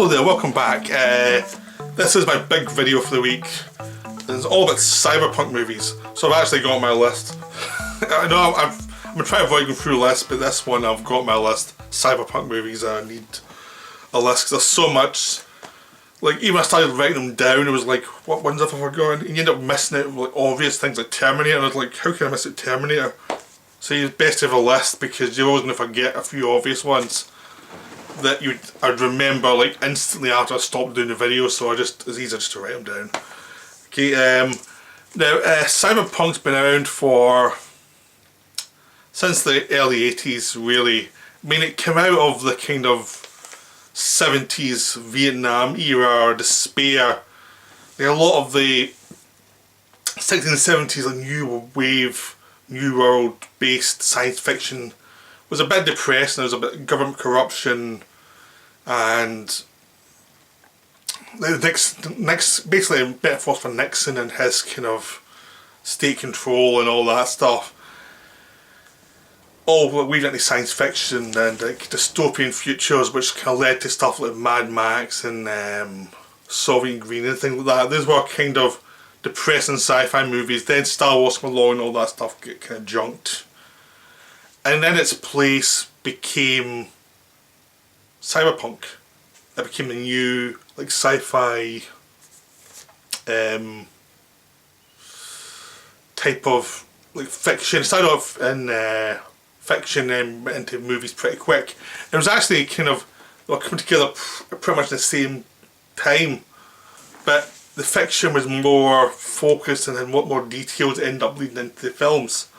Hello there, welcome back. This is my big video for the week. It's all about cyberpunk movies. So I've actually got on my list. I know I'm going to try to avoid going through a list, but this one I've got on my list. Cyberpunk movies, I need a list because there's so much. Like, even I started writing them down, it was like, what ones have I forgotten? And you end up missing out like obvious things like Terminator, and I was like, how can I miss out Terminator? So it's best to have a list because you're always going to forget a few obvious ones that I'd remember like instantly after I stopped doing the video, so it's easier just to write them down. Okay, now Cyberpunk's been around since the early 80s really. I mean, it came out of the kind of 70s Vietnam era despair. Like a lot of the 60s and 70s like new wave, new world based science fiction was a bit depressing. There was a bit of government corruption and basically metaphors for Nixon and his kind of state control and all that stuff. All weaved into science fiction and like dystopian futures, which kind of led to stuff like Mad Max and Soviet Green and things like that. These were kind of depressing sci-fi movies. Then Star Wars came along and all that stuff get kind of junked. And then its place became cyberpunk. It became the new like sci-fi type of like fiction. It started off in fiction and went into movies pretty quick. It was actually kind of coming together pretty much at the same time, but the fiction was more focused and had more details that end up leading into the films.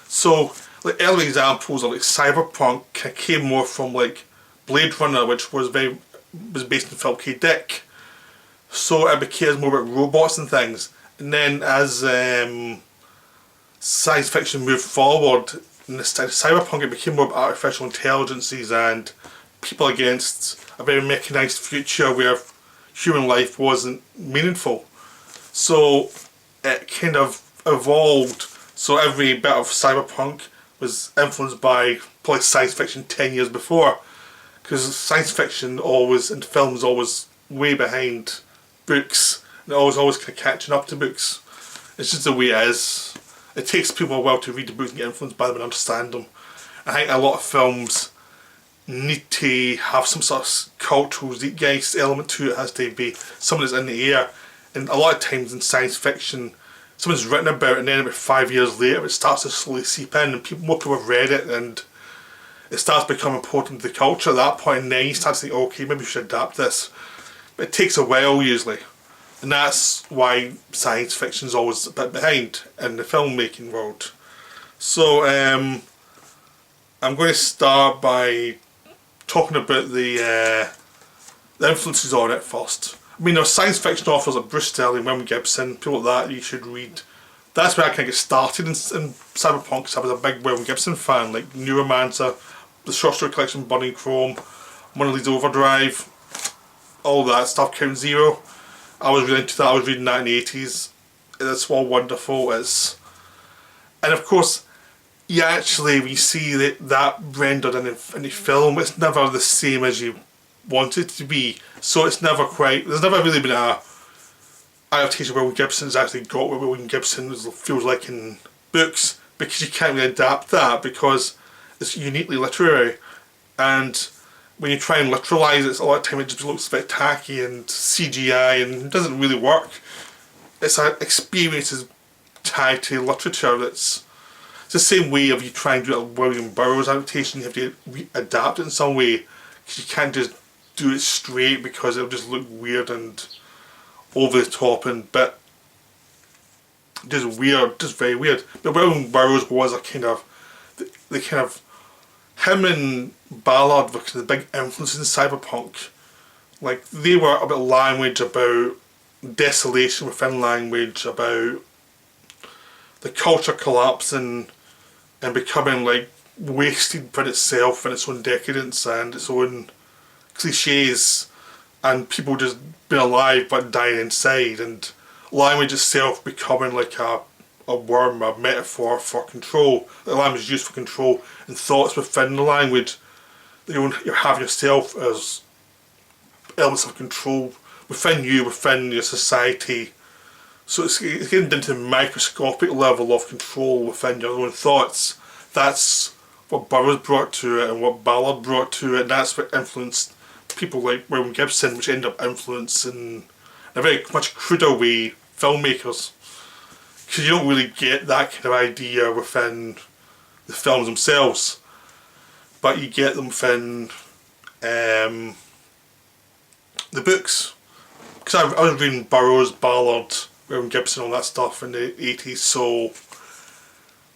So like early examples of like cyberpunk came more from like Blade Runner, which was based in Philip K. Dick. So it became more about robots and things. And then as science fiction moved forward in the cyberpunk, it became more about artificial intelligences and people against a very mechanized future where human life wasn't meaningful. So it kind of evolved. So every bit of cyberpunk was influenced by probably science fiction 10 years before, because science fiction always and films always way behind books, and always kind of catching up to books. It's just the way it is. It takes people a while to read the books and get influenced by them and understand them. I think a lot of films need to have some sort of cultural zeitgeist element to it. It has to be something that's in the air, and a lot of times in science fiction someone's written about it and then about 5 years later it starts to slowly seep in and more people have read it and it starts to become important to the culture at that point, and then you start to think, okay, maybe we should adapt this. But it takes a while usually, and that's why science fiction is always a bit behind in the filmmaking world. So I'm going to start by talking about the influences on it first. I mean, there's science fiction authors like Bruce Sterling, William Gibson, people like that you should read. That's where I kind of get started in cyberpunk, because I was a big William Gibson fan, like Neuromancer, the short story collection Burning Chrome, Mona Lisa Overdrive, all that stuff, Count Zero. I was really into that. I was reading that in the 80s. It's all wonderful. And of course, you actually, when you see that rendered in the film, it's never the same as you want it to be. So it's never quite, there's never really been a adaptation where William Gibson's actually got what William Gibson feels like in books, because you can't really adapt that because it's uniquely literary. And when you try and literalise it, a lot of time it just looks a bit tacky and CGI and it doesn't really work. It's an experience is tied to literature. It's the same way of you trying to do a William Burroughs adaptation, you have to adapt it in some way, because you can't just do it straight because it'll just look weird and over the top and bit just weird, just very weird. But William Burroughs was a kind of the kind of him and Ballard were kind of the big influences in cyberpunk. Like they were about language, about desolation within language, about the culture collapsing and becoming like wasted by itself and its own decadence and its own cliches, and people just being alive but dying inside, and language itself becoming like a worm, a metaphor for control. The language is used for control, and thoughts within the language. You have yourself as elements of control within you, within your society. So it's getting into the microscopic level of control within your own thoughts. That's what Burroughs brought to it and what Ballard brought to it. That's what influenced people like William Gibson, which ended up influencing, in a very much cruder way, filmmakers. Because you don't really get that kind of idea within the films themselves, but you get them within the books. Because I was reading Burroughs, Ballard, William Gibson, all that stuff in the 80s, so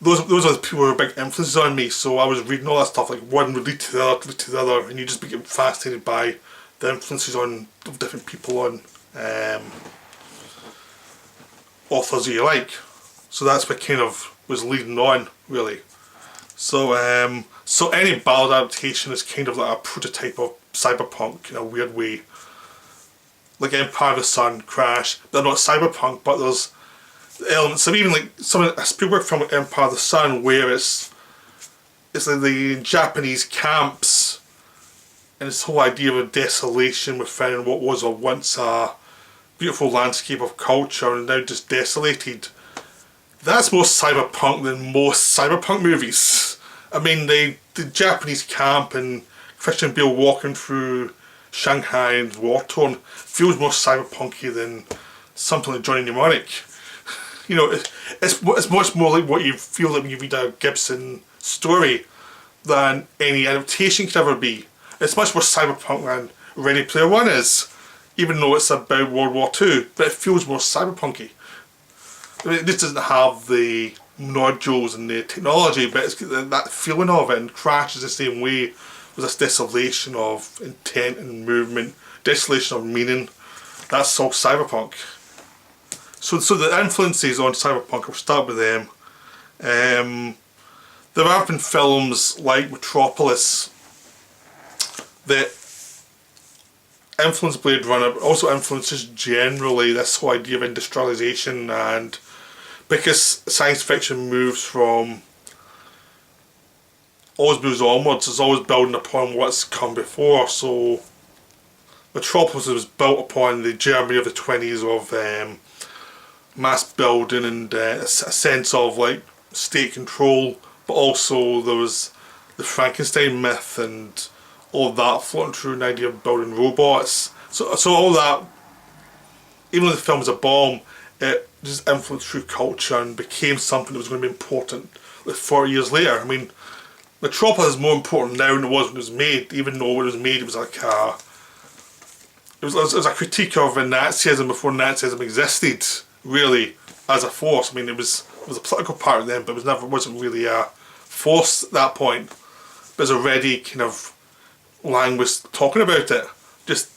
those are the people who were big influences on me. So I was reading all that stuff, like one would lead to the other, and you just become fascinated by the influences of different people on authors that you like. So that's what kind of was leading on, really. So so any Ballard adaptation is kind of like a prototype of cyberpunk in a weird way. Like Empire of the Sun, Crash, they're not cyberpunk, but there's elements of even like some of a Spielberg film like Empire of the Sun, where it's like the Japanese camps and this whole idea of desolation within what was once a beautiful landscape of culture and now just desolated. That's more cyberpunk than most cyberpunk movies. I mean, the Japanese camp and Christian Bale walking through Shanghai and war-torn feels more cyberpunky than something like Johnny Mnemonic. You know, it's much more like what you feel like when you read a Gibson story than any adaptation could ever be. It's much more cyberpunk than Ready Player One is, even though it's about World War II, but it feels more cyberpunky. I mean, it just doesn't have the nodules and the technology, but it's got that feeling of it, and Crash is the same way, with this desolation of intent and movement, desolation of meaning. That's all cyberpunk. So the influences on cyberpunk, I'll start with them. There have been films like Metropolis that influence Blade Runner, but also influences generally this whole idea of industrialization, and because science fiction moves from, always moves onwards, it's always building upon what's come before. So Metropolis was built upon the Germany of the 20s of mass building and a sense of like state control, but also there was the Frankenstein myth and all of that floating through an idea of building robots. So all that, even though the film was a bomb, it just influenced through culture and became something that was going to be important like 40 years later. I mean, Metropolis is more important now than it was when it was made, even though when it was made it was like it was a critique of Nazism before Nazism existed, really, as a force. I mean, it was a political part then, but it wasn't really a force at that point. But it was already kind of language talking about it, just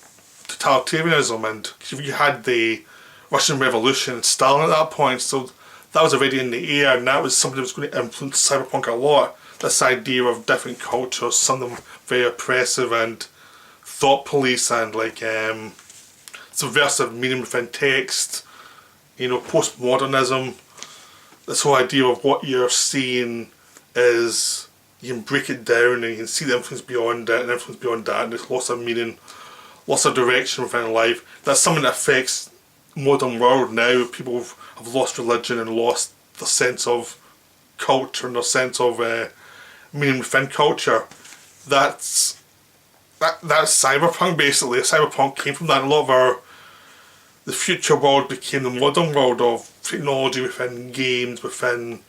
totalitarianism, and you had the Russian Revolution and Stalin at that point, so that was already in the air, and that was something that was going to influence cyberpunk a lot. This idea of different cultures, some of them very oppressive and thought police and like subversive meaning within text, you know, postmodernism. This whole idea of what you're seeing is, you can break it down and you can see the influence beyond it and influence beyond that, and there's lots of meaning, lots of direction within life. That's something that affects modern world now. People have lost religion and lost the sense of culture and their sense of meaning within culture. That's cyberpunk basically. Cyberpunk came from that. A lot of the future world became the modern world of technology within games, within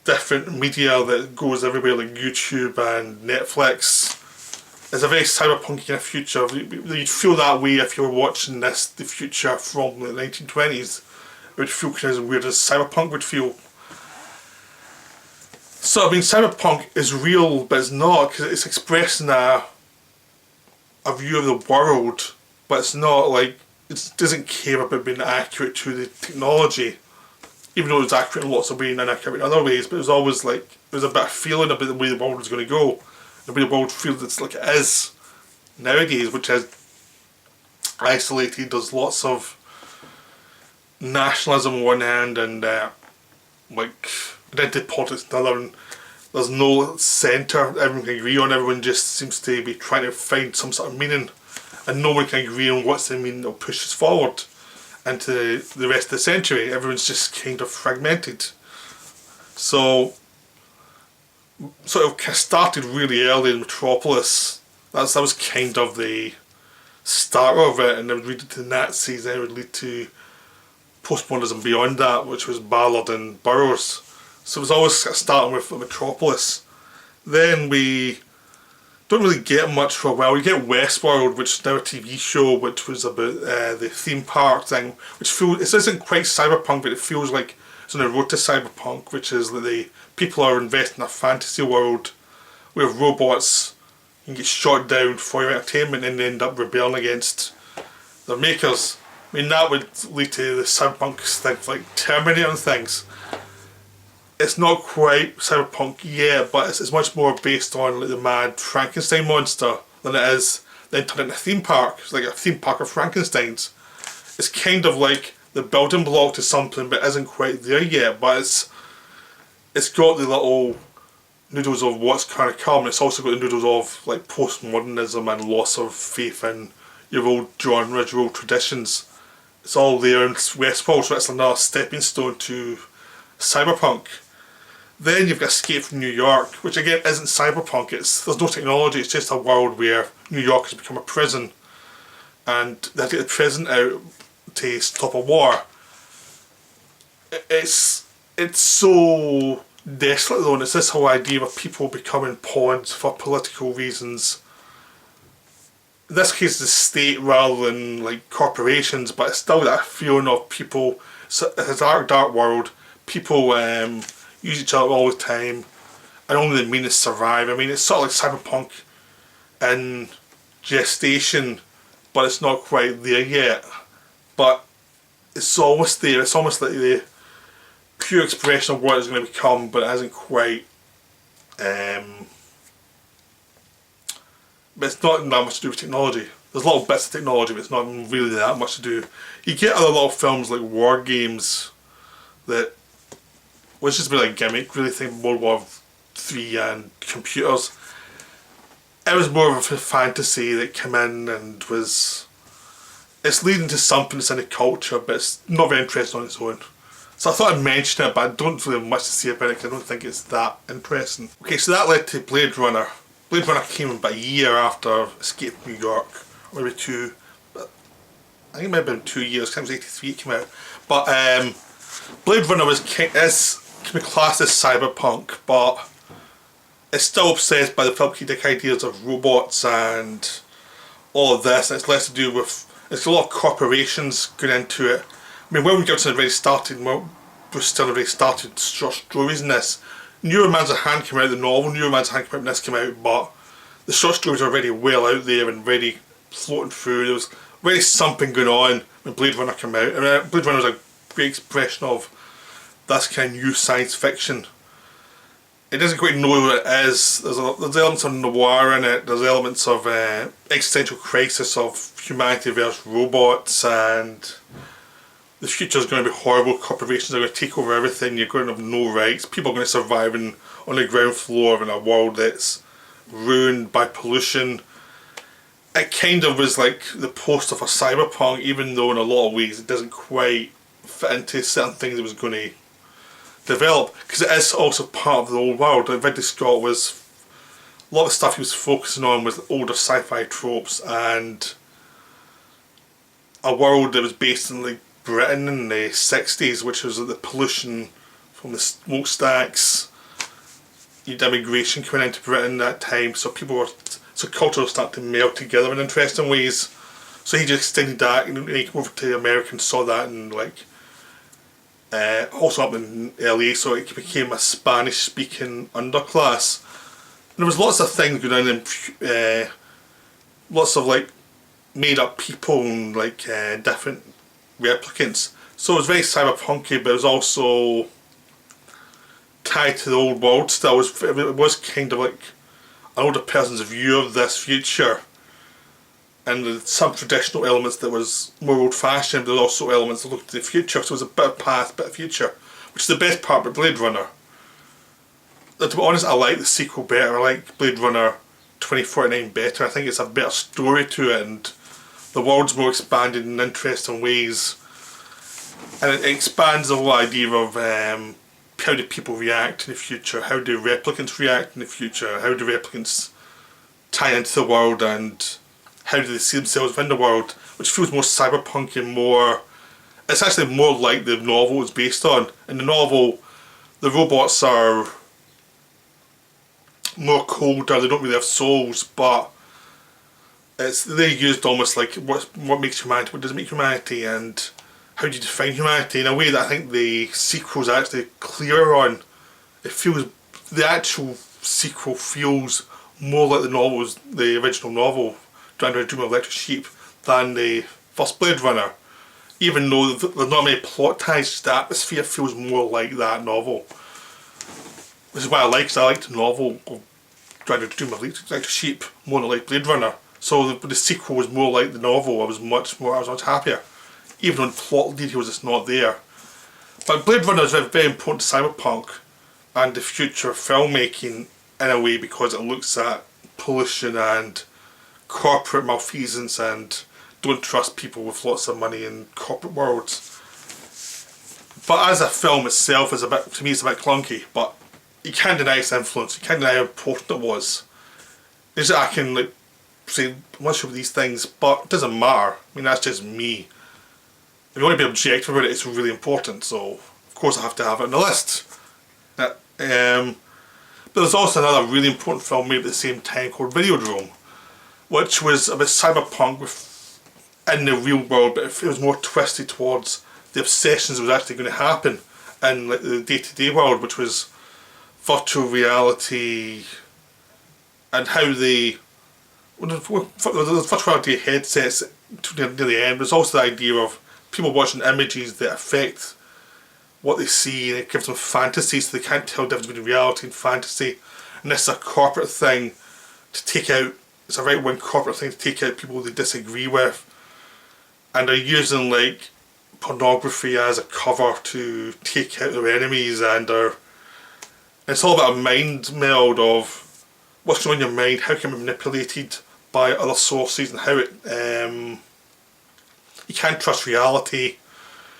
different media that goes everywhere like YouTube and Netflix. It's a very cyberpunk kind of future. You'd feel that way if you were watching the future from the 1920s. It would feel kind of weird as cyberpunk would feel. So I mean, cyberpunk is real, but it's not, because it's expressing a view of the world, but it's not like, it doesn't care about being accurate to the technology, even though it's accurate in lots of ways and inaccurate in other ways. But it was always like, there was a bit of feeling about the way the world was going to go, the way the world feels it's like it is nowadays, which is isolated. There's lots of nationalism on one hand and like identity politics on the other, and there's no centre everyone can agree on. Everyone just seems to be trying to find some sort of meaning and no one can agree on what's the meaning of pushes forward into the rest of the century. Everyone's just kind of fragmented. So, sort of started really early in Metropolis. That was kind of the start of it, and it would lead to the Nazis, then it would lead to postmodernism beyond that, which was Ballard and Burroughs. So it was always starting with Metropolis. Then we don't really get much for a while. We get Westworld, which is now a TV show, which was about the theme park thing, which feels, it isn't quite cyberpunk, but it feels like it's on the road to cyberpunk, which is that the people are investing in a fantasy world where robots can get shot down for your entertainment and end up rebelling against their makers. I mean, that would lead to the cyberpunk things like Terminator and things. It's not quite cyberpunk yet, but it's much more based on like the mad Frankenstein monster than it is then turned into a theme park. It's like a theme park of Frankensteins. It's kind of like the building block to something, but isn't quite there yet. But it's got the little noodles of what's kind of come. It's also got the noodles of like postmodernism and loss of faith in your old genres, your old traditions. It's all there in Westworld, so it's another stepping stone to cyberpunk. Then you've got Escape from New York, which again isn't cyberpunk. There's no technology. It's just a world where New York has become a prison, and they have to get the prison out to stop a war. It's so desolate though, and it's this whole idea of people becoming pawns for political reasons. In this case, the state rather than like corporations, but it's still that feeling of people. It's a dark world. People use each other all the time, and only the meanest survive. I mean, it's sort of like cyberpunk in gestation, but it's not quite there yet. But it's almost there. It's almost like the pure expression of what it's going to become, but it hasn't quite. But it's not that much to do with technology. There's little bits of technology, but it's not really that much to do. You get other little films like War Games that was just a bit like gimmick, really think World War III and computers. It was more of a fantasy that came in and was. It's leading to something that's in the culture, but it's not very interesting on its own. So I thought I'd mention it, but I don't really have much to say about it because I don't think it's that interesting. Okay, so that led to Blade Runner. Blade Runner came about a year after Escape from New York, or maybe two, but I think it might have been 2 years, because it was 83 it came out. But Blade Runner can be classed as cyberpunk, but it's still obsessed by the therapeutic ideas of robots and all of this, and it's less to do with, it's a lot of corporations going into it. I mean, when we got to the very started, we're still already started short stories in this. Neuromancer Hand came out, the novel Neuromancer Hand came out when this came out, but the short stories are already well out there and already floating through. There was already something going on when Blade Runner came out. I mean, Blade Runner was a great expression of this kind of new science fiction. It doesn't quite know what it is. There's elements of noir in it, there's elements of existential crisis of humanity versus robots, and the future is going to be horrible. Corporations are going to take over everything. You're going to have no rights. People are going to survive on the ground floor in a world that's ruined by pollution. It kind of was like the poster for cyberpunk, even though in a lot of ways it doesn't quite fit into certain things it was going to develop, because it is also part of the old world. Like Ridley Scott was, a lot of the stuff he was focusing on was older sci-fi tropes and a world that was based in like Britain in the 60s, which was the pollution from the smokestacks. You had immigration coming into Britain at that time, so culture was starting to melt together in interesting ways. So he just extended that, and he came over to America and saw that, and like also up in LA, so it became a Spanish-speaking underclass. And there was lots of things going on, and lots of like made-up people and like different replicants. So it was very cyberpunky, but it was also tied to the old world still. It was kind of like an older person's view of this future, and some traditional elements that was more old-fashioned, but there were also elements that looked to the future, so it was a bit of past, bit of future, which is the best part about Blade Runner. But to be honest, I like the sequel better. I like Blade Runner 2049 better. I think it's a better story to it, and the world's more expanded in interesting ways, and it expands the whole idea of how do people react in the future, how do replicants react in the future, how do replicants tie into the world, and how do they see themselves within the world, which feels more cyberpunk and more, it's actually more like the novel it's based on. In the novel, the robots are more colder, they don't really have souls, but they're used almost like what makes humanity, what doesn't make humanity, and how do you define humanity in a way that I think the sequel's actually clearer on. It feels, the actual sequel feels more like the original novel, Dream of Electric Sheep, than the first Blade Runner. Even though there's not many plot ties, the atmosphere feels more like that novel. Which is what I like, because I liked the novel of Dream of Electric Sheep more than like Blade Runner. So the sequel was more like the novel. I was much happier. Even though the plot details is not there. But Blade Runner is very important to cyberpunk and the future of filmmaking in a way, because it looks at pollution and corporate malfeasance and don't trust people with lots of money in corporate worlds. But as a film itself is to me it's a bit clunky, but you can't deny its influence, you can't deny how important it was. Is that I can like say much of these things, but it doesn't matter. I mean, that's just me. If you want to be objective about it, it's really important, so of course I have to have it on the list. But there's also another really important film made at the same time called Videodrome, which was about cyberpunk in the real world, but it was more twisted towards the obsessions that was actually going to happen in like the day-to-day world, which was virtual reality and how the virtual reality headsets to the end. There's also the idea of people watching images that affect what they see, and it gives them fantasy, so they can't tell the difference between reality and fantasy. And this is a corporate thing to take out, it's a right-wing corporate thing to take out people they disagree with. And they're using like pornography as a cover to take out their enemies, and it's all about a mind meld of what's going on in your mind, how can it be manipulated by other sources, and how it you can't trust reality,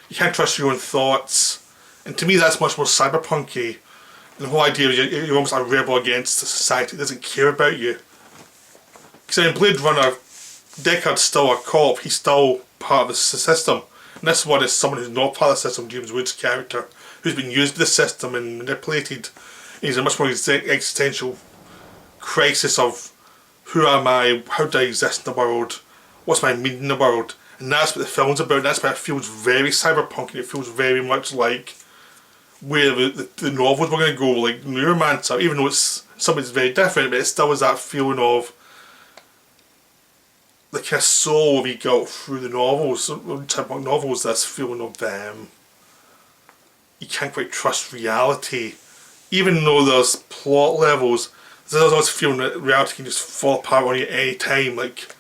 you can't trust your own thoughts. And to me that's much more cyberpunky. And the whole idea is you're almost a rebel against a society that doesn't care about you. Because in Blade Runner, Deckard's still a cop, he's still part of the system. And this one is someone who's not part of the system, James Woods' character, who's been used by the system and manipulated. And he's a much more existential crisis of who am I, how do I exist in the world, what's my meaning in the world. And that's what the film's about, and that's why it feels very cyberpunk, and it feels very much like where the novels were going to go, like Neuromancer, even though it's something that's very different, but it still has that feeling of the kind of soul we got through the novels, cyberpunk novels, this feeling of you can't quite trust reality. Even though there's plot levels, there's always a feeling that reality can just fall apart on you at any time, like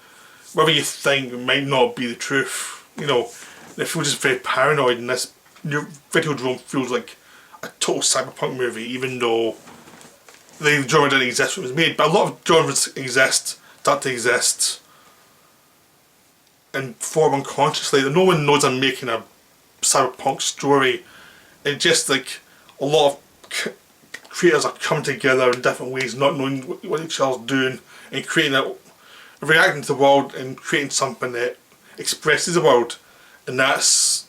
whatever you think might not be the truth, you know. And it feels just very paranoid, and this Videodrome feels like a total cyberpunk movie, even though the genre didn't exist when it was made. But a lot of genres start to exist and form unconsciously. No one knows I'm making a cyberpunk story. It's just like a lot of creators are coming together in different ways, not knowing what each other's doing, and reacting to the world and creating something that expresses the world. And that's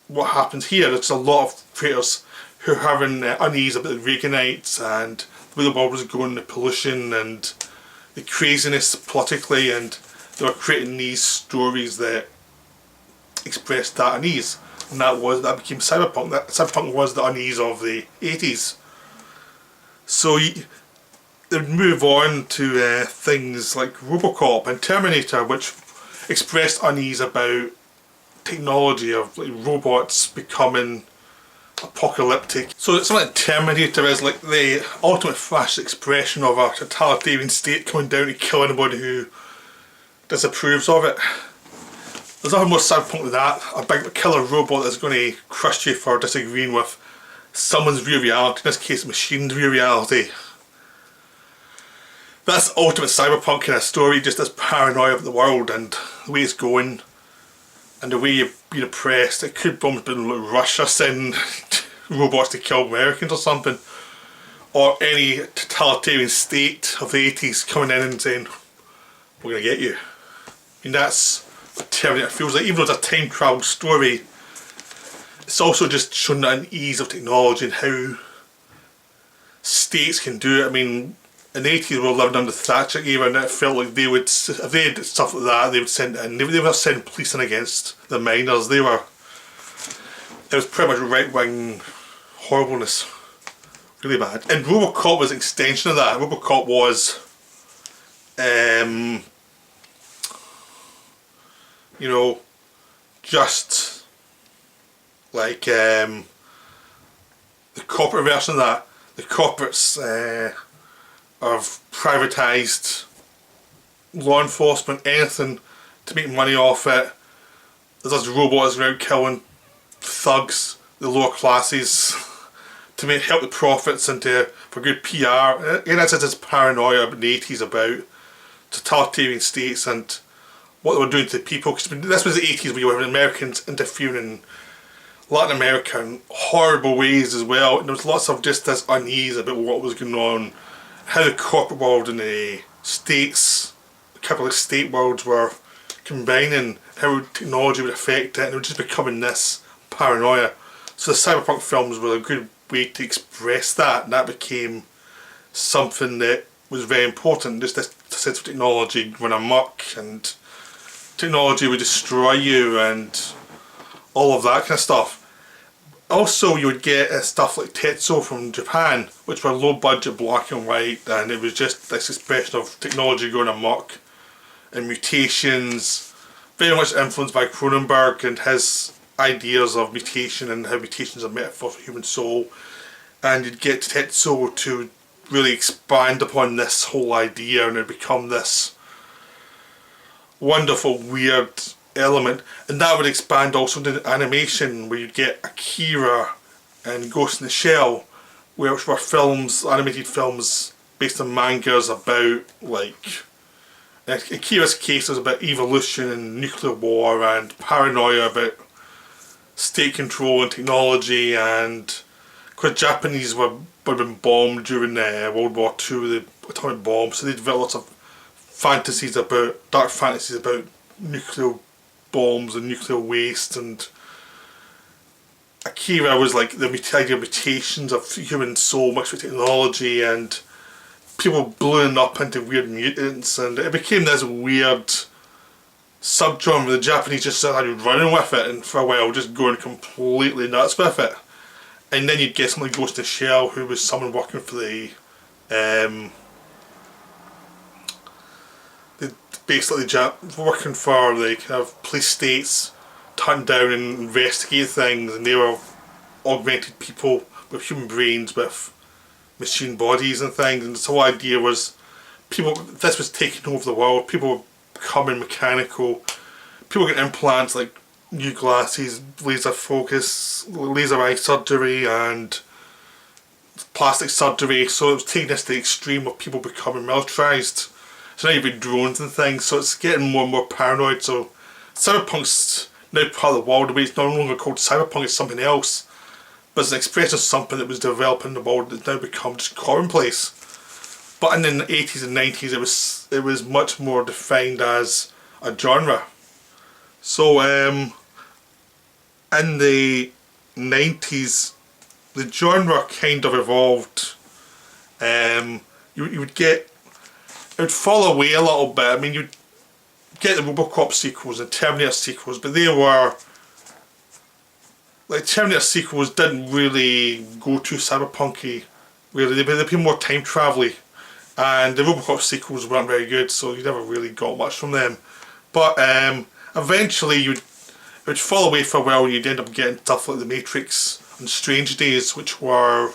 what happens here. There's a lot of creators who are having unease about the Reaganites and the way the world was going, the pollution and the craziness politically, and they were creating these stories that expressed that unease. And that became cyberpunk. Cyberpunk was the unease of the 80s. So they would move on to things like Robocop and Terminator, which expressed unease about technology of like robots becoming apocalyptic. So something like Terminator is like the ultimate fascist expression of a totalitarian state coming down to kill anybody who disapproves of it. There's nothing more cyberpunk than that. A big killer robot that's going to crush you for disagreeing with someone's view of reality, in this case a machine's view of reality. That's ultimate cyberpunk kind of story, just this paranoia of the world and the way it's going and the way you've been oppressed. It could almost be like Russia sending robots to kill Americans or something, or any totalitarian state of the 80s coming in and saying, we're going to get you. I mean, that's what Terminator feels like. Even though it's a time travel story, it's also just showing that unease of technology and how states can do it. I mean, in the 80s we were living under the Thatcher era, and it felt like they would, if they had stuff like that, they would send it in. They were sending police in against the miners. It was pretty much right-wing horribleness. Really bad. And Robocop was an extension of that. Robocop was, you know, just like the corporate version of that. The corporates have privatised law enforcement, anything to make money off it. There's those robots around killing thugs, the lower classes, to help the profits and for good PR. In essence, it's paranoia in the 80s about totalitarian states and what they were doing to the people. Because this was the 80s where you were Americans interfering in Latin America in horrible ways as well. And there was lots of just this unease about what was going on, how the corporate world and the states, the capitalist state worlds were combining, how technology would affect it, and it was just becoming this paranoia. So the cyberpunk films were a good way to express that, and that became something that was very important. Just this sense of technology going amok, and technology would destroy you, and all of that kind of stuff. Also, you would get stuff like Tetsuo from Japan, which were low budget, black and white, and it was just this expression of technology going amok and mutations, very much influenced by Cronenberg and his ideas of mutation and how mutations are metaphor for human soul. And you'd get Tetsuo to really expand upon this whole idea, and it'd become this wonderful, weird element. And that would expand also into animation, where you'd get Akira and Ghost in the Shell, which were films, animated films based on mangas about, like, in Akira's case, it was about evolution and nuclear war and paranoia about state control and technology, and because Japanese would have been bombed during World War II with the atomic bomb, so they developed lots of fantasies about, dark fantasies about nuclear bombs and nuclear waste. And Akira was like the idea of mutations of human soul mixed with technology, and people blowing up into weird mutants, and it became this weird subgenre. The Japanese just started running with it, and for a while just going completely nuts with it. And then you'd get someone like Ghost in the Shell, who was someone working for the basically working for the kind of police states to hunt down and investigate things, and they were augmented people with human brains with machine bodies and things. And this whole idea was this was taking over the world. People were becoming mechanical. People were getting implants like new glasses, laser focus, laser eye surgery and plastic surgery. So it was taking this to the extreme of people becoming militarised. So now you've got drones and things, so it's getting more and more paranoid. So cyberpunk's now part of the world, but it's no longer called cyberpunk, it's something else. But it's an expression of something that was developing in the world that's now become just commonplace. But in the 80s and 90s it was much more defined as a genre. So in the 90s the genre kind of evolved. You would get, it would fall away a little bit. I mean, you'd get the Robocop sequels and Terminator sequels, but they were, like, Terminator sequels didn't really go too cyberpunky, really. They became more time travel-y, and the Robocop sequels weren't very good, so you never really got much from them. But eventually it would fall away for a while, and you'd end up getting stuff like The Matrix and Strange Days, which were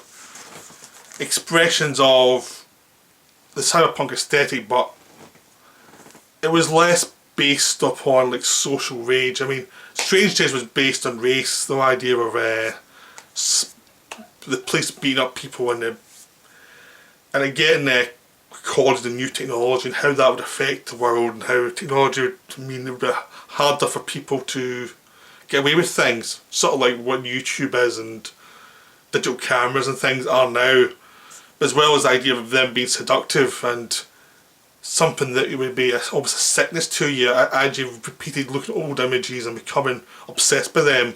expressions of the cyberpunk aesthetic, but it was less based upon like social rage. I mean, Strange Days was based on race, the idea of the police beating up people, and again recorded in new technology and how that would affect the world, and how technology would mean it would be harder for people to get away with things, sort of like what YouTube is and digital cameras and things are now, as well as the idea of them being seductive and something that would be almost a sickness to you, as you repeated looking at old images and becoming obsessed by them,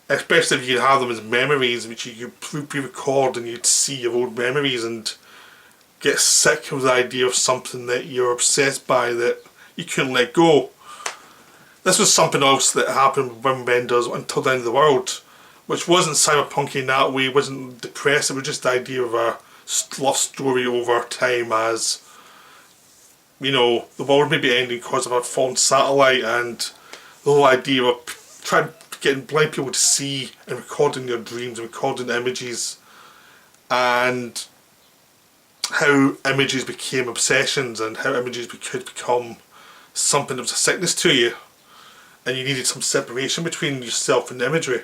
especially if you have them as memories, which you could re-record and you'd see your old memories and get sick of the idea of something that you're obsessed by that you couldn't let go. This was something else that happened with Wim Wenders Until the End of the World, which wasn't cyberpunk in that way, it wasn't depressed, it was just the idea of a love story over time, as you know, the world may be ending because of a fallen satellite, and the whole idea of trying getting blind people to see and recording their dreams and recording images, and how images became obsessions and how images could become something that was a sickness to you, and you needed some separation between yourself and the imagery.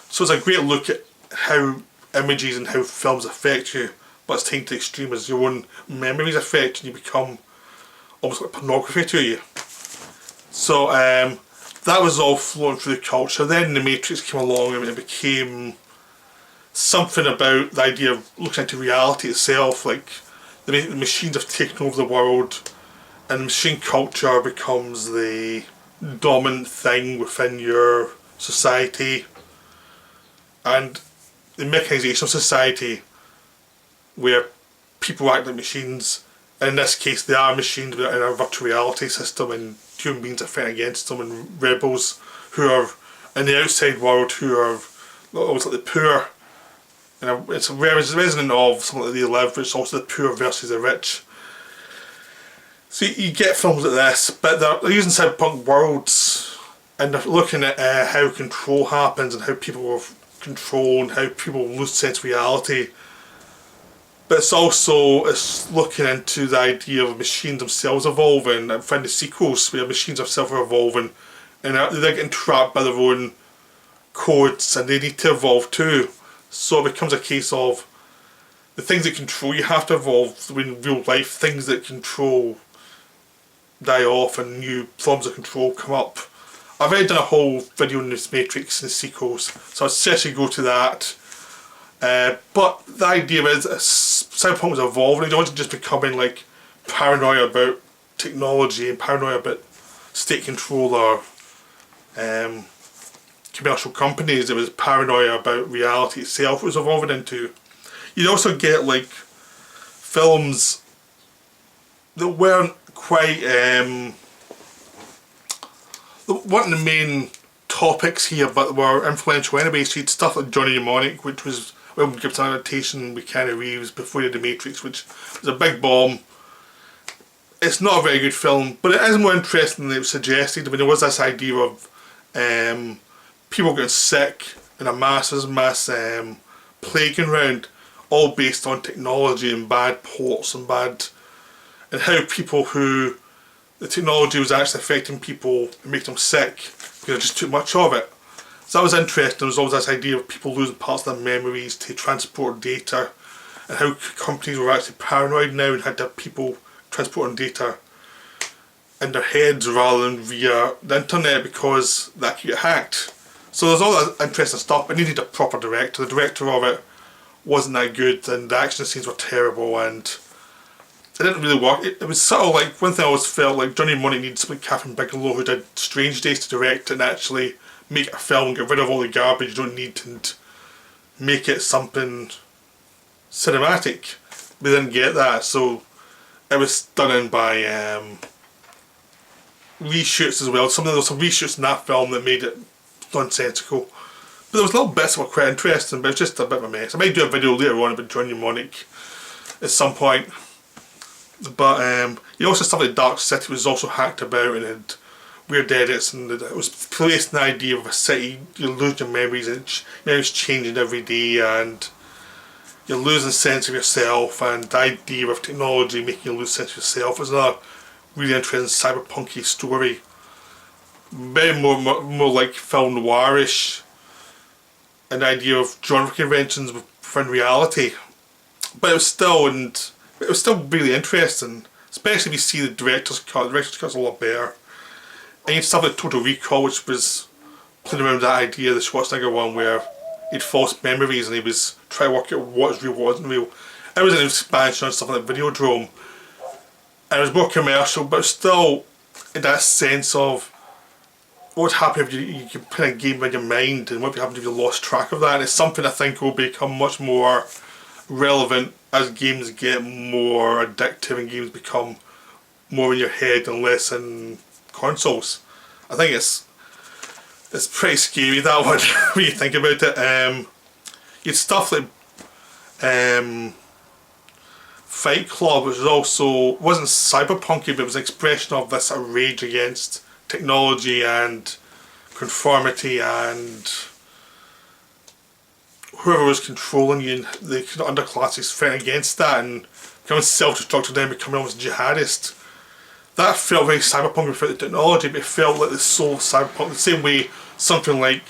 So it's a great look at how images and how films affect you, but it's taken to the extreme as your own memories affect and you become almost like pornography to you. So that was all flowing through the culture. Then the Matrix came along and it became something about the idea of looking into reality itself, like the machines have taken over the world and machine culture becomes the dominant thing within your society, and the mechanisation of society where people act like machines. In this case, they are machines in a virtual reality system, and human beings are fighting against them, and rebels who are in the outside world who are almost like the poor. And it's a resonant of something like They Live, but it's also the poor versus the rich. So you get films like this, but they're using cyberpunk worlds and they're looking at how control happens and how people are controlled and how people lose sense of reality. But it's looking into the idea of machines themselves evolving, and find the sequels where machines themselves are evolving and they're getting trapped by their own codes and they need to evolve too. So it becomes a case of the things that control you have to evolve in real life, things that control die off and new forms of control come up. I've already done a whole video on this Matrix and the sequels, so I'd suggest you go to that. But the idea is cyberpunk was evolving. It wasn't just becoming like paranoia about technology and paranoia about state control or commercial companies. It was paranoia about reality itself it was evolving into. You'd also get like films that weren't quite weren't the main topics here, but were influential anyway. So you'd stuff like Johnny Mnemonic, which was William Gibson adaptation with Keanu Reeves before he did The Matrix, which was a big bomb. It's not a very good film, but it is more interesting than it was suggested. I mean, there was this idea of people getting sick and a mass plaguing around, all based on technology and bad ports and how people who the technology was actually affecting people and making them sick because there just too much of it. So that was interesting. There was always this idea of people losing parts of their memories to transport data, and how companies were actually paranoid now and had to have people transporting data in their heads rather than via the internet because that could get hacked. So there's all that interesting stuff. It needed a proper director. The director of it wasn't that good, and the action scenes were terrible, and it didn't really work. It was sort of like, one thing I always felt like Johnny Money needed something like Catherine Bigelow, who did Strange Days, to direct and actually make a film, get rid of all the garbage you don't need, and make it something cinematic. We didn't get that, so it was done in by reshoots as well. There was some reshoots in that film that made it nonsensical. But there was little bits that were quite interesting, but it's just a bit of a mess. I might do a video later on about Johnny Mnemonic at some point. But you also stuff like Dark City was also hacked about and had weird edits, and it was placed in the idea of a city, you lose your memories, and memories changing every day, and you're losing sense of yourself, and the idea of technology making you lose sense of yourself is another really interesting cyberpunky story. Very more like film noirish, and the idea of genre conventions within reality. But it was still, and But it was still really interesting, especially if you see the director's cut. The director's cut's a lot better. And you had stuff like Total Recall, which was playing around with that idea, the Schwarzenegger one, where he had false memories and he was trying to work out what's real, what wasn't real. It was an expansion on stuff like Videodrome. And it was more commercial, but still in that sense of what would happen if you could play a game in your mind, and what would happen if you lost track of that. And it's something I think will become much more relevant as games get more addictive and games become more in your head and less in consoles. I think it's pretty scary, that one, when you think about it. You had stuff like Fight Club, which was also, wasn't cyberpunky, but it was an expression of this rage against technology and conformity and whoever was controlling you, and the underclasses fighting against that and becoming self-destructive, then becoming almost jihadist. That felt very cyberpunk without the technology, but it felt like the soul of cyberpunk, the same way something like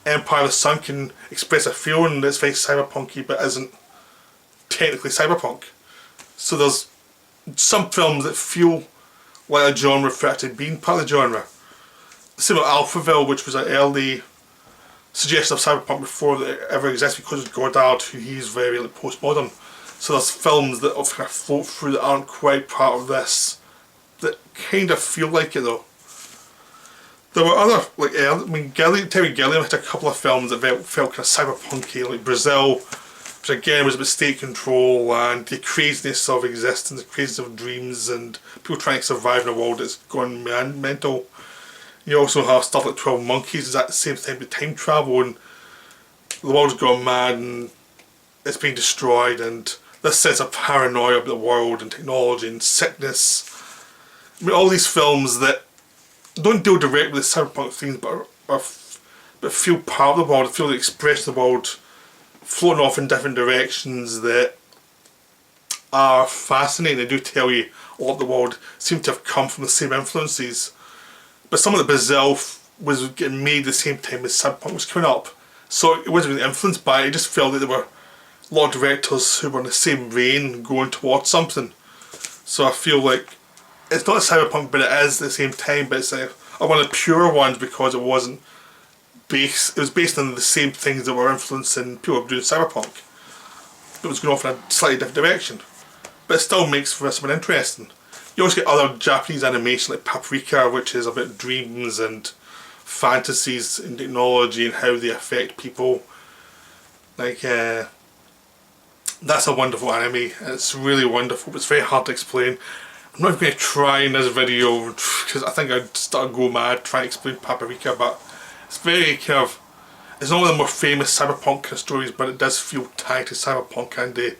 Empire of the Sun can express a feeling that's very cyberpunky but isn't technically cyberpunk. So there's some films that feel like a genre for actually being part of the genre. Same with Alphaville, which was an early suggestion of cyberpunk before it ever existed, because of Godard, who he's very like, postmodern. So there's films that kind of float through that aren't quite part of this, that kind of feel like it though. There were other, like, Terry Gilliam had a couple of films that felt kind of cyberpunky, like Brazil, which again was about state control and the craziness of existence, the craziness of dreams and people trying to survive in a world that's gone mental. You also have stuff like 12 Monkeys, is at the same time with time travel, and the world's gone mad and it's being destroyed, and this sense of paranoia about the world and technology and sickness. I mean, all these films that don't deal directly with cyberpunk themes, but feel part of the world, feel the expression of the world, floating off in different directions that are fascinating. They do tell you a lot of the world seem to have come from the same influences. But some of the Brazil was getting made at the same time as Cyberpunk was coming up, so it wasn't really influenced by it. It just felt that there were a lot of directors who were in the same vein going towards something. So I feel like it's not a Cyberpunk, but it is at the same time. But it's one of the pure ones because it wasn't based. It was based on the same things that were influencing people who were doing Cyberpunk. It was going off in a slightly different direction, but it still makes for something interesting. You also get other Japanese animation like Paprika, which is about dreams and fantasies and technology and how they affect people. Like, that's a wonderful anime. It's really wonderful, but it's very hard to explain. I'm not even going to try in this video because I think I'd start to go mad trying to explain Paprika, but it's very kind of, it's not one of the more famous cyberpunk kind of stories, but it does feel tied to cyberpunk and the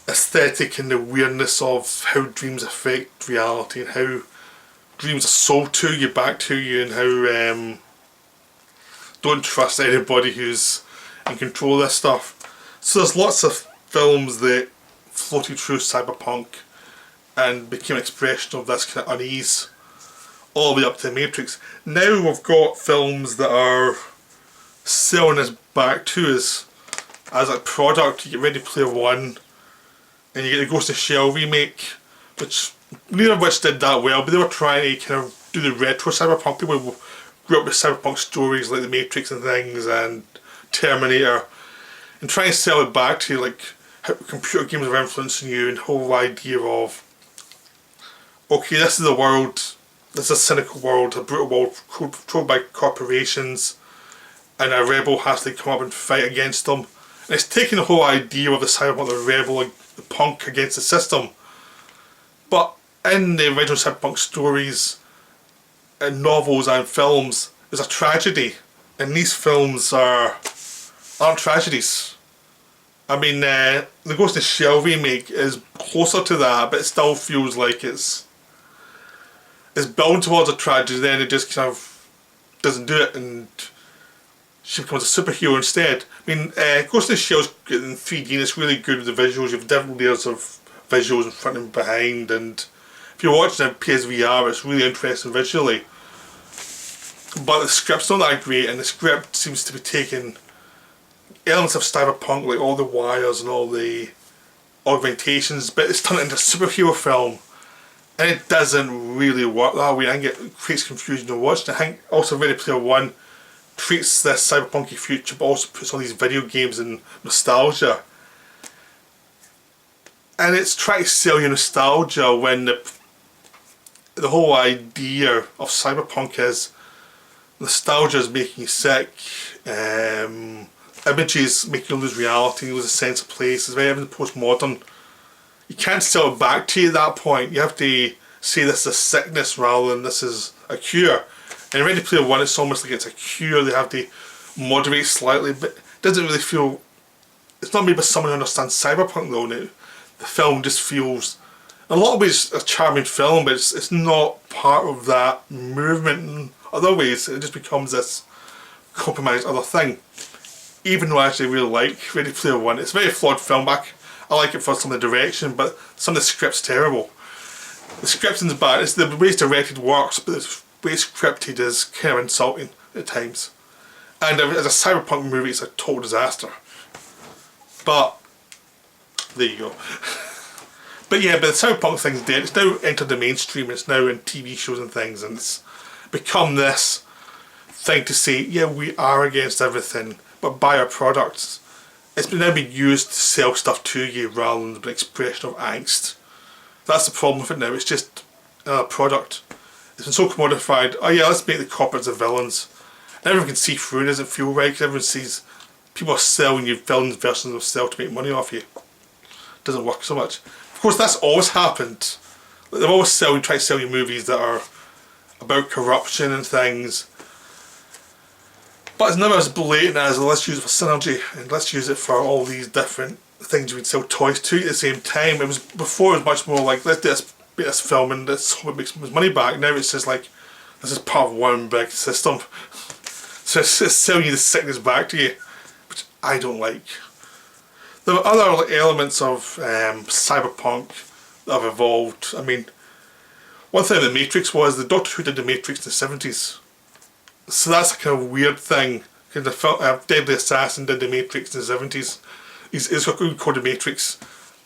aesthetic and the weirdness of how dreams affect reality and how dreams are sold to you, back to you, and how don't trust anybody who's in control of this stuff. So there's lots of films that floated through cyberpunk and became an expression of this kind of unease all the way up to the Matrix. Now we've got films that are selling us back to us as a product. You get Ready Player One and you get the Ghost in the Shell remake, which neither of which did that well, but they were trying to kind of do the retro cyberpunk. People who grew up with cyberpunk stories like The Matrix and things and Terminator, and trying to sell it back to like how computer games are influencing you, and the whole idea of, okay, this is a world, this is a cynical world, a brutal world controlled by corporations, and a rebel has to come up and fight against them. And it's taking the whole idea of the cyberpunk, the rebel, like the punk against the system. But in the original cyberpunk stories, and novels and films, there's a tragedy, and these films aren't tragedies. I mean, the Ghost in the Shell remake is closer to that, but it still feels like it's built towards a tragedy, then it just kind of doesn't do it, and she becomes a superhero instead. I mean, Ghost in the Shell's in 3D and it's really good with the visuals. You have different layers of visuals in front and behind, and if you're watching it PSVR, it's really interesting visually. But the script's not that great, and the script seems to be taking elements of cyberpunk, like all the wires and all the augmentations, but it's turned into a superhero film. And it doesn't really work that way. I think it creates confusion to watch. I think also Ready Player One treats this cyberpunky future, but also puts all these video games and nostalgia. And it's trying to sell you nostalgia when the whole idea of cyberpunk is nostalgia is making you sick. Images make you lose reality, lose a sense of place. It's very everything postmodern. You can't sell it back to you at that point. You have to say this is a sickness rather than this is a cure. In Ready Player One, it's almost like it's a cure. They have to moderate slightly, but it doesn't really feel. It's not made by someone who understands cyberpunk though. Now, the film just feels, in a lot of ways, a charming film, but it's not part of that movement. In other ways, it just becomes this compromised other thing. Even though I actually really like Ready Player One, it's a very flawed film. I like it for some of the direction, but some of the script's terrible. The scripting's bad. It's the way it's directed works, but the way it's scripted is kind of insulting at times. And as a cyberpunk movie, it's a total disaster. But there you go. But yeah, but the cyberpunk thing's dead. It's now entered the mainstream. It's now in TV shows and things, and it's become this thing to say, yeah, we are against everything, but buy our products. It's now been used to sell stuff to you rather than an expression of angst. That's the problem with it now. It's just a product. It's been so commodified. Oh yeah, let's make the corporates the villains. And everyone can see through it. It doesn't feel right because everyone sees people are selling you villains versions of themselves to make money off you. It doesn't work so much. Of course, that's always happened. They've always try to sell you movies that are about corruption and things. But it's never as blatant as let's use it for synergy and let's use it for all these different things we'd sell toys to at the same time. It was before it was much more like let's do this film and let's hope it makes money back. Now it's just like this is part of one big system. So it's selling you the sickness back to you, which I don't like. There are other elements of cyberpunk that have evolved. I mean, one thing the Matrix was the Doctor Who did the Matrix in the 70s. So that's a kind of weird thing. Because the Deadly Assassin did the Matrix in the 70s. It's what we call the Matrix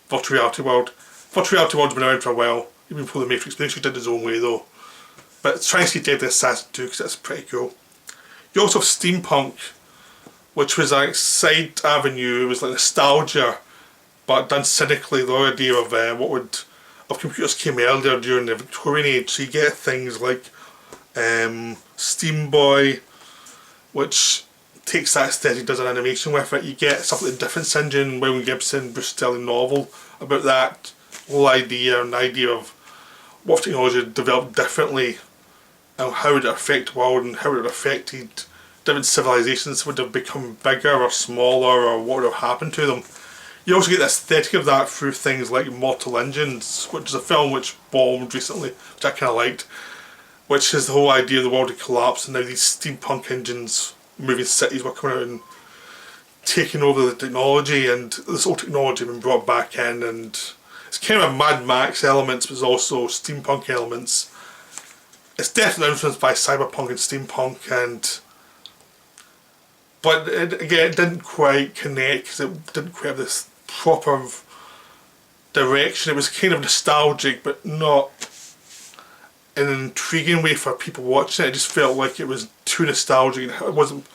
virtual reality world. Virtual reality world's been around for a while, even before the Matrix. Matrix did his own way though. But try and see Deadly Assassin too, because that's pretty cool. You also have steampunk, which was like side avenue. It was like nostalgia, but done cynically. The idea of of computers came earlier during the Victorian age. So you get things like Steam Boy, which takes that aesthetic, does an animation with it. You get stuff like the Difference Engine, William Gibson, Bruce Sterling novel about that whole idea, and the idea of what technology had developed differently and how would it affect the world and how it would have affected different civilizations. Would have become bigger or smaller, or what would have happened to them. You also get the aesthetic of that through things like Mortal Engines, which is a film which bombed recently, which I kind of liked, which is the whole idea of the world had collapsed and now these steampunk engines moving cities were coming out and taking over the technology, and this old technology had been brought back in, and it's kind of a Mad Max elements, but there's also steampunk elements. It's definitely influenced by cyberpunk and steampunk, but it didn't quite connect because it didn't quite have this proper direction. It was kind of nostalgic, but not in an intriguing way for people watching it. It just felt like it was too nostalgic. It wasn't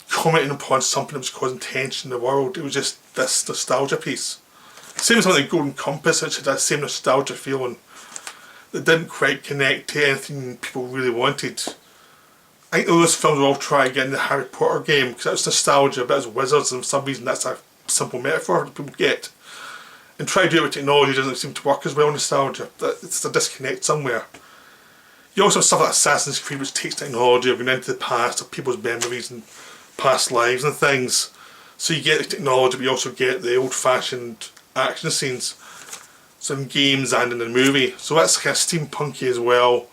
commenting upon something that was causing tension in the world. It was just this nostalgia piece. Same as something like Golden Compass, which had that same nostalgia feeling that didn't quite connect to anything people really wanted. I think those films will all try to get in the Harry Potter game because that's nostalgia, but as wizards, and for some reason that's a simple metaphor that people get. And try to do it with technology doesn't seem to work as well. Nostalgia, it's a disconnect somewhere. You also have stuff like Assassin's Creed, which takes technology of going into the past of people's memories and past lives and things. So you get the technology, but you also get the old-fashioned action scenes, some games and in the movie. So that's kind of steampunky as well.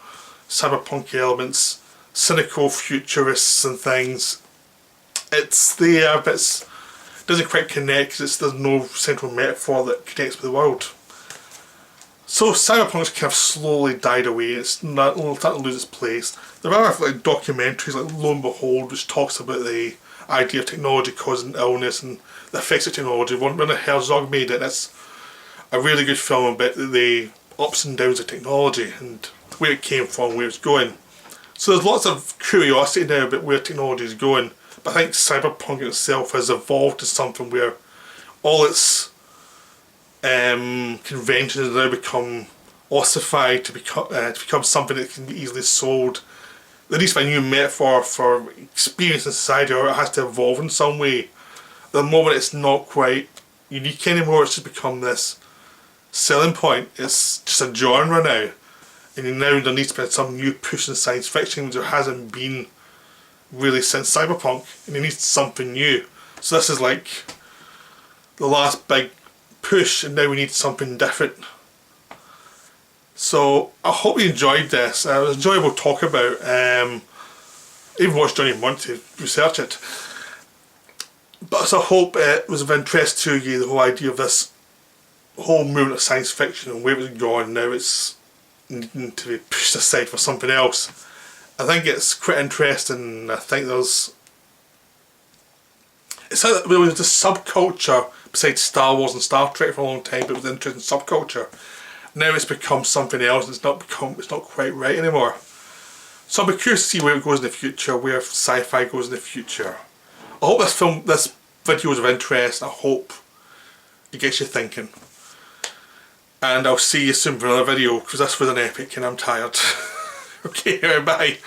Cyberpunk elements, cynical futurists and things. It's there, but it doesn't quite connect because there's no central metaphor that connects with the world. So cyberpunk's kind of slowly died away. It's not starting to lose its place. There are like documentaries like Lo and Behold, which talks about the idea of technology causing illness and the effects of technology. When Herzog made it, it's a really good film about the ups and downs of technology and where it came from, where it's going. So there's lots of curiosity now about where technology is going, but I think Cyberpunk itself has evolved to something where all its conventions have now become ossified to become something that can be easily sold. There needs to be a new metaphor for experience in society, or it has to evolve in some way. At the moment it's not quite unique anymore, it's just become this selling point. It's just a genre now, and now there needs to be some new push in science fiction, which there hasn't been really since Cyberpunk, and it needs something new. So this is like the last big push, and now we need something different. So I hope you enjoyed this. It was enjoyable to talk about. I even watched Johnny want to research it. But so I hope it was of interest to you, the whole idea of this whole movement of science fiction and where it's gone. Now it's needing to be pushed aside for something else. I think it's quite interesting. I think there's... It's like there was this subculture besides Star Wars and Star Trek for a long time, but it was an interesting subculture. Now it's become something else, and it's not quite right anymore. So I'll be curious to see where it goes in the future, where sci-fi goes in the future. I hope this video is of interest. I hope it gets you thinking. And I'll see you soon for another video, because this was an epic and I'm tired. Okay, bye.